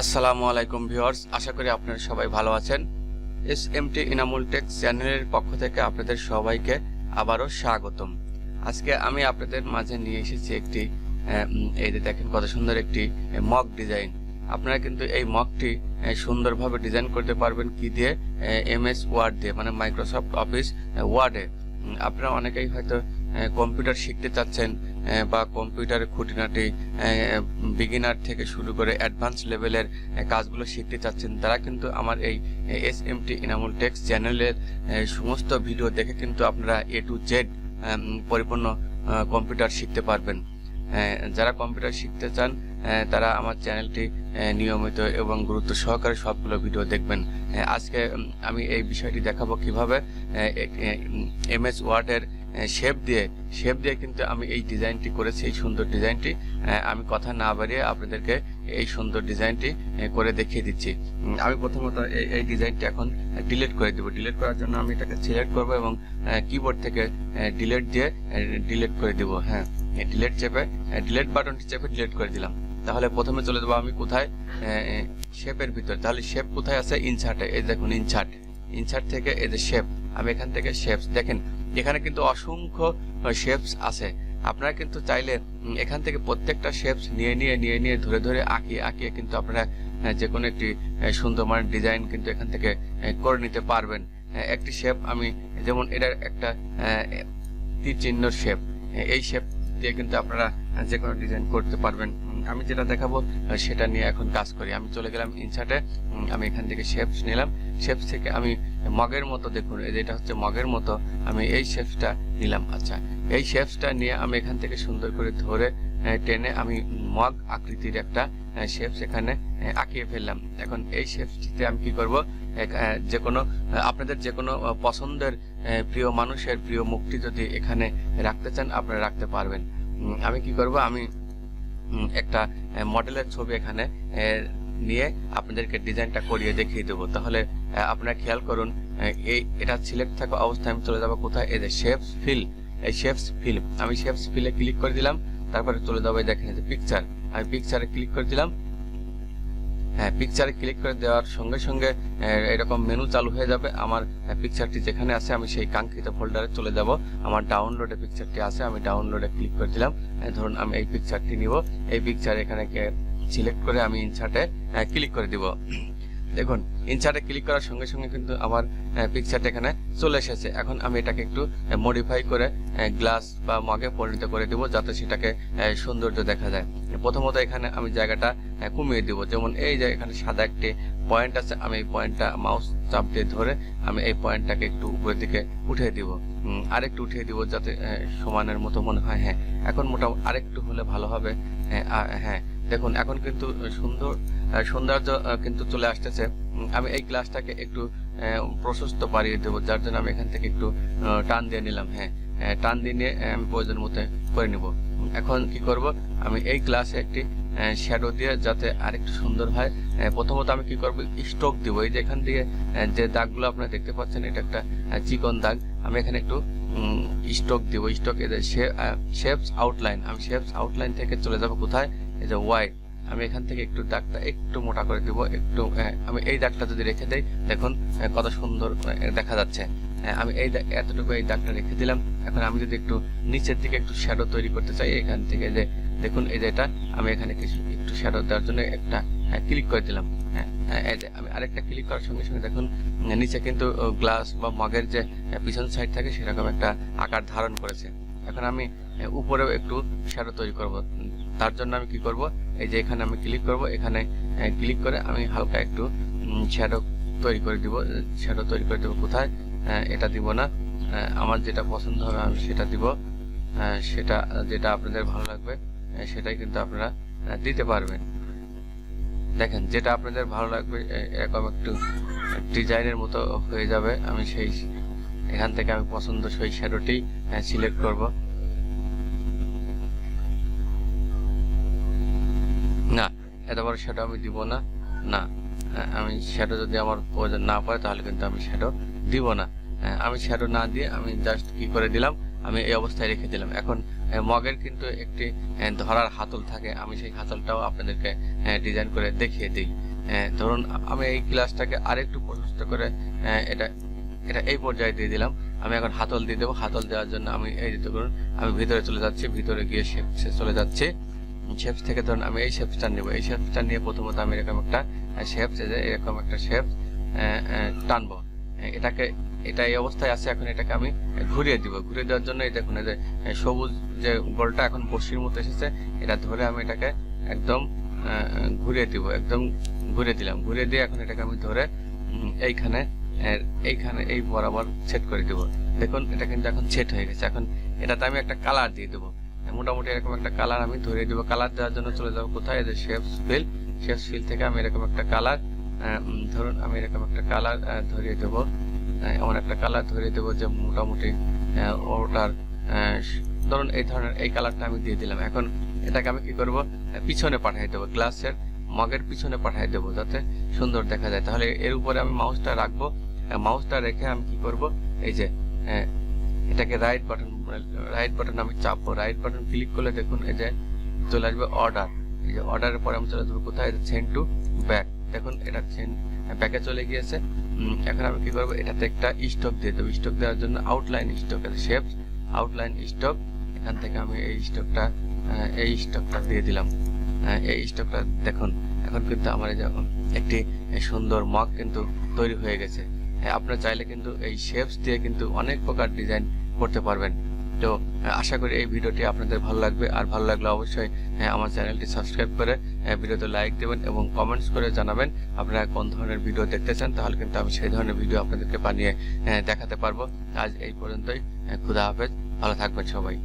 আসসালামু আলাইকুম ভিউয়ার্স, আশা করি আপনারা সবাই ভালো আছেন। এসএমটি ইনামুল টেক চ্যানেলের পক্ষ থেকে আপনাদের সবাইকে আবারও স্বাগতম। আজকে আমি আপনাদের মাঝে নিয়ে এসেছি একটি এই যে দেখেন কত সুন্দর একটি মক ডিজাইন। আপনারা কিন্তু এই মকটি সুন্দরভাবে ডিজাইন করতে পারবেন কি দিয়ে? এমএস ওয়ার্ড দিয়ে, মানে মাইক্রোসফট অফিস ওয়ার্ডে। আপনারা অনেকেই হয়তো কম্পিউটার শিখতে চাচ্ছেন বা কম্পিউটারের খুঁটিনাটি বিগিনার থেকে শুরু করে অ্যাডভান্স লেভেলের কাজগুলো শিখতে চাচ্ছেন, তারা কিন্তু আমার এই এসএমটি ইনামুল টেক্স চ্যানেলের সমস্ত ভিডিও দেখে কিন্তু আপনারা A to Z পরিপূর্ণ কম্পিউটার শিখতে পারবেন। যারা কম্পিউটার শিখতে চান তারা আমার চ্যানেলটি নিয়মিত এবং গুরুত্ব সহকারে সবগুলো ভিডিও দেখবেন। আজকে আমি এই বিষয়টি দেখাবো কিভাবে এমএস ওয়ার্ডের শেপ দিয়ে কিন্তু আমি এই ডিজাইনটি করেছি। এই সুন্দর ডিজাইনটি আমি কথা না বাড়িয়ে আপনাদেরকে এই সুন্দর ডিজাইনটি করে দেখিয়ে দিচ্ছি। আমি প্রথমত এই ডিজাইনটি এখন ডিলিট করে দেব। ডিলিট করার জন্য আমি এটাকে সিলেক্ট করব এবং কিবোর্ড থেকে ডিলিট দিয়ে ডিলিট করে দেব। হ্যাঁ, ডিলিট বাটনটি চেপে ডিলিট করে দিলাম। তাহলে প্রথমে চলে যাবো আমি কোথায়? শেপের ভিতর। তাহলে শেপ কোথায় আছে? ইনসার্টে। এই দেখুন ইনসার্ট থেকে এই যে শেপ, আমি এখান থেকে শেপস দেখেন, এখানে কিন্তু অসংখ্য শেপস আছে। আপনারা কিন্তু চাইলে এখান থেকে প্রত্যেকটা শেপস নিয়ে ধরে আঁকিয়ে কিন্তু আপনারা যে কোনো একটি সুন্দর মানের ডিজাইন কিন্তু এখান থেকে করে নিতে পারবেন। একটি শেপ আমি যেমন এটার একটা তীর চিহ্নর শেপ, এই শেপ দিয়ে কিন্তু আপনারা যে কোনো ডিজাইন করতে পারবেন। আমি যেটা দেখাবো সেটা নিয়ে এখন কাজ করি। আমি চলে গেলাম ইনসার্টে, আমি এখান থেকে শেপস নিলাম। শেপস থেকে আমি মগের মতো, দেখুন এটা হচ্ছে মগের মতো, আমি এই শেপসটা নিলাম। আচ্ছা, এই শেপসটা নিয়ে আমি এখান থেকে সুন্দর করে ধরে টেনে আমি মগ আকৃতির একটা শেপস এখানে আঁকিয়ে ফেললাম। এখন এই শেপসটিতে আমি কি করব? যে কোনো আপনাদের যে কোনো পছন্দের প্রিয় মানুষের প্রিয় মুখটি যদি এখানে রাখতে চান আপনারা রাখতে পারবেন। আমি কি করব? আমি একটা মডেলের ছবি এখানে নিয়ে আপনাদেরকে ডিজাইনটা করিয়ে দেখিয়ে দেবো। তাহলে আপনারা খেয়াল করুন, এটা সিলেক্ট থাকা অবস্থায় আমি চলে যাবো কোথায়? এই যে শেপস ফিল, এই শেপস ফিল, আমি শেপস ফিলে ক্লিক করে দিলাম। তারপরে চলে যাবো দেখেন এই যে পিকচার, আমি পিকচারে ক্লিক করে দিলাম। হ্যাঁ, পিকচারে ক্লিক করে দেওয়ার সঙ্গে সঙ্গে এরকম মেনু চালু হয়ে যাবে। আমার পিকচারটি যেখানে আছে আমি সেই কাঙ্ক্ষিত ফোল্ডারে চলে যাব। আমার ডাউনলোডে পিকচারটি আছে, আমি ডাউনলোডে ক্লিক করে দিলাম। ধরুন আমি এই পিকচারটি নিব, এই পিকচার এখানে সিলেক্ট করে আমি ইনসার্টে ক্লিক করে দিব। দেখুন ইনসার্টে ক্লিক করার সঙ্গে সঙ্গে কিন্তু আমার পিকচারটা এখানে চলে এসেছে। এখন আমি এটাকে একটু মডিফাই করে গ্লাস বা মগে পরিণত করে দিব, যাতে সেটাকে সৌন্দর্য দেখা যায়। প্রথমত এখানে আমি জায়গাটা কমিয়ে দিব। যেমন এই যে এখানে সাদা একটি পয়েন্ট আছে, আমি এই পয়েন্টটা মাউস চাপ দিয়ে ধরে আমি এই পয়েন্টটাকে একটু উপরের দিকে উঠিয়ে দিব, আরেকটু উঠিয়ে দিব যাতে সমানের মতো মনে হয়। হ্যাঁ, এখন মোটামুটি আরেকটু হলে ভালো হবে। হ্যাঁ, দেখুন এখন কিন্তু সৌন্দর্য কিন্তু চলে আসতেছে। আমি এই গ্লাসটাকে একটু প্রশস্ত বাড়িয়ে দেবো, যার জন্য আমি এখান থেকে একটু টান দিয়ে নিলাম। হ্যাঁ, টান দিয়ে নিয়ে আমি প্রয়োজন মতো করে নিব। এখন কি করব? আমি এই গ্লাসে একটি শ্যাডো দিয়ে যাতে আরেকটু সুন্দর হয়, প্রথমত আমি কি করব? স্ট্রোক দিব। এই যে এখান দিয়ে যে দাগগুলো আপনারা দেখতে পাচ্ছেন, এটা একটা চিকন দাগ, আমি এখানে একটু স্ট্রোক দিব। স্ট্রোক এই যে শেপস আউটলাইন, আমি শেপস আউটলাইন থেকে চলে যাব কোথায়? এই যে ওয়াইড, আমি এখান থেকে একটু দাগটা একটু মোটা করে দিব। একটু আমি এই দাগটা যদি রেখে দেই, দেখুন কত সুন্দর দেখা যাচ্ছে। আমি এই এতটুকু এই দাগটা রেখে দিলাম। এখন আমি যদি একটু নিচের দিকে একটু শ্যাডো তৈরি করতে চাই, এখান থেকে যে দেখুন এই যে এটা আমি এখানে কিছু একটু শ্যাডো দেওয়ার জন্য একটা ক্লিক করে দিলাম। হ্যাঁ, এই যে আমি আরেকটা ক্লিক করার সঙ্গে সঙ্গে দেখুন নিচে কিন্তু গ্লাস বা মগের যে পিছন সাইড থাকে সেরকম একটা আকার ধারণ করেছে। এখন আমি উপরেও একটু শ্যাডো তৈরি করব। তার জন্য আমি কি করব? এই যে এখানে আমি ক্লিক করব, এখানে ক্লিক করে আমি হালকা একটু শ্যাডো তৈরি করে দিব। শ্যাডো তৈরি করে দেব কোথায়? এটা দিব না, আমার যেটা পছন্দ হবে আমি সেটা দিব। সেটা যেটা আপনাদের ভালো লাগবে সেটাই কিন্তু আপনারা দিতে পারবেন। দেখেন যেটা আপনাদের ভালো লাগবে এরকম একটু ডিজাইনের মতো হয়ে যাবে। আমি সেই এখান থেকে আমি পছন্দ সেই শ্যাডোটি সিলেক্ট করব। না, এত বড় শ্যাডো আমি দিব না। না, আমি শ্যাডো যদি আমার প্রয়োজন না পড়ে তাহলে কিন্তু আমি শ্যাডো দিব না। আমি শ্যাডো না দিয়ে আমি জাস্ট কি করে দিলাম? আমি এই অবস্থায় রেখে দিলাম। এখন মগের কিন্তু একটি ধরার হাতল থাকে, আমি সেই হাতলটাও আপনাদেরকে ডিজাইন করে দেখিয়ে দিই। ধরুন আমি এই গ্লাসটাকে আরেকটু প্রশস্ত করে এটা এটা এই পর্যায়ে দিয়ে দিলাম। আমি এখন হাতল দিয়ে দেবো। হাতল দেওয়ার জন্য আমি এই দিতে করুন, আমি ভিতরে চলে যাচ্ছি, ভিতরে গিয়ে শেপসে চলে যাচ্ছি। শেপস থেকে ধরুন আমি এই শেপসটা নেব। এই শেপসটা নিয়ে প্রথমত আমি এরকম একটা শেপস, এরকম একটা শেপস টানবো। এটা এই অবস্থায় আছে। এখন এটাকে আমি ঘুরিয়ে দিব। ঘুরিয়ে দেওয়ার জন্য এই দেখুন, এই যে সবুজ যে গোলটা এখন বড়শির মতো এসেছে, এটা ধরে আমি এটাকে একদম ঘুরিয়ে দিব। একদম ঘুরিয়ে দিলাম। ঘুরিয়ে দিয়ে এখন এটাকে আমি ধরে এইখানে এই বরাবর সেট করে দিব। দেখুন এটা কিন্তু এখন সেট হয়ে গেছে। এখন এটাতে আমি একটা কালার দিয়ে দেবো। মোটামুটি এরকম একটা কালার আমি ধরিয়ে দিব। কালার দেওয়ার জন্য চলে যাবো কোথায়, এই যে শেপস ফিল থেকে আমি এরকম একটা কালার ধরুন আমি এরকম একটা কালার ধরিয়ে দেবো। এমন একটা কালার ধরিয়ে দেবো যে মোটামুটি ওটার ধরুন এই ধরনের এই কালারটা আমি দিয়ে দিলাম। এখন এটাকে আমি কি করব, পিছনে পাঠিয়ে দেবো, গ্লাসের মগের পিছনে পাঠিয়ে দেবো যাতে সুন্দর দেখা যায়। তাহলে এর উপরে আমি মাউসটা রাখবো। মাউসটা রেখে আমি কি করব, এই যে এটাকে রাইট বাটন আমি চাপবো। রাইট বাটন ক্লিক করলে দেখুন এই যে চলে আসবে অর্ডার। এই যে অর্ডারের পরে আমি চলে যাবো কোথায়, সেন্ড টু ব্যাক। দেখুন এটা ব্যাকে চলে গিয়েছে। এখন আমি কি করবো, এটাতে একটা স্টক দিয়ে দেবো। স্টক দেওয়ার জন্য outline stock, shapes outline stock, এখান থেকে আমি এই স্টকটা দিয়ে দিলাম। এই স্টকটা দেখুন এখন কিন্তু আমার এই যে একটি সুন্দর মগ কিন্তু তৈরি হয়ে গেছে। আপনারা চাইলে কিন্তু এই শেপস দিয়ে কিন্তু অনেক প্রকার ডিজাইন করতে পারবেন। তো আশা করি এই ভিডিওটি আপনাদের ভালো লাগবে। আর ভালো লাগলে অবশ্যই আমার চ্যানেলটি সাবস্ক্রাইব করে ভিডিওতে লাইক দেবেন এবং কমেন্টস করে জানাবেন আপনারা কোন ধরনের ভিডিও দেখতে চান। তাহলে কিন্তু আমি সেই ধরনের ভিডিও আপনাদেরকে বানিয়ে দেখাতে পারবো। আজ এই পর্যন্তই। খুদা হাফেজ, ভালো থাকবেন সবাই।